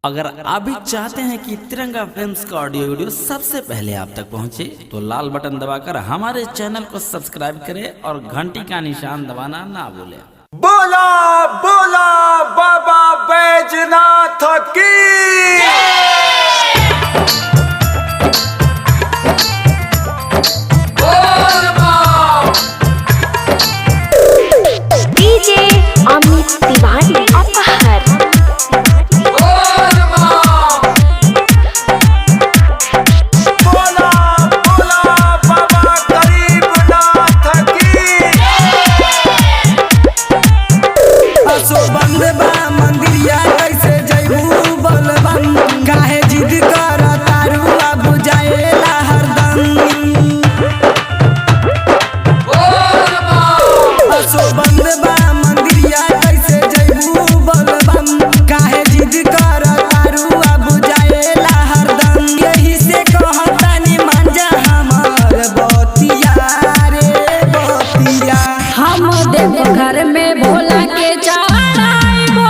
अगर आप भी चाहते हैं कि तिरंगा फिल्म्स का ऑडियो वीडियो सबसे पहले आप तक पहुंचे, तो लाल बटन दबाकर हमारे चैनल को सब्सक्राइब करें और घंटी का निशान दबाना ना भूलें। बोला बोला बाबा बैजनाथ की। डीजे अमित तिवारी अपहर। बोला बोला बाबा गरीबनाथ की। असो बंद बा मंदिरिया कैसे जइबू बलबम, काहे जिद कर तारू अब जाएला हरदम। असो बंद बा मंदिरिया कैसे जइबू बलबम, काहे जिद कर तारू अब जाएला हरदम। यही से कहतानी मांजा हमर बतिया रे बतिया। हम देव घर में भोला के चढ़ाइबो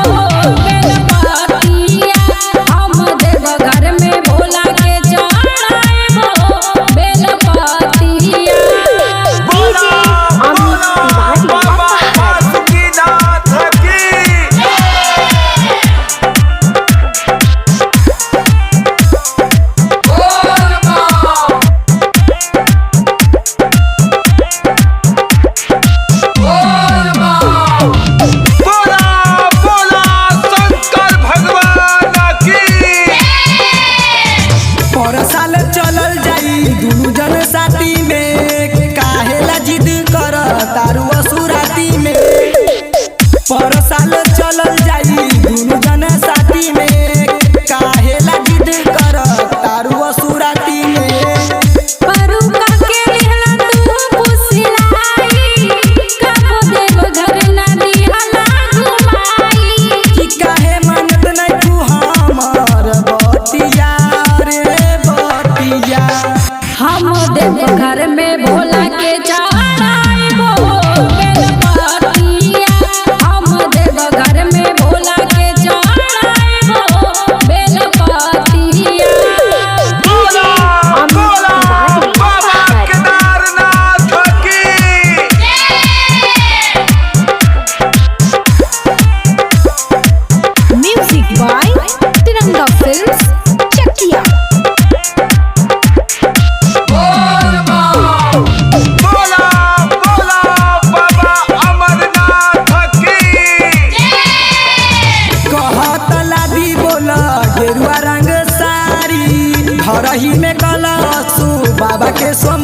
बेलपतिया। हम देव घर में भोला के चढ़ाइबो बेलपतिया। डीजे अमित तिवारी बाबा अपहर। बासुकीनाथ की। बोला बोला शंकर भगवान की। पर साल चलल जाई दुनु जन साथी में, काहेला जिद कर तारू असुराती में। पर साल चलल जाई दुनु जन साथी में, काहेला जिद कर तारू असुराती में। परू का के लिहला तू पुसिलाई, कबो देव घर ना दिहला घुमाई। कि काहे मानत नहीं तू हमर बतिया रे बतिया। हम देव घर में भोला के चढ़ाइबो बेलपतिया। हम देव घर में भोला के चढ़ाइबो बेलपतिया। डीजे अमित बोला तिवारी बाबा अपहर। केदारनाथ की। म्यूजिक बाय तिरंगा फिल्म्स चकिया। बोला बोला बाबा अमरनाथ की। कहत लादी बोल गेरुआ रंग साड़ी, हरही में कलसू बाबा के सोम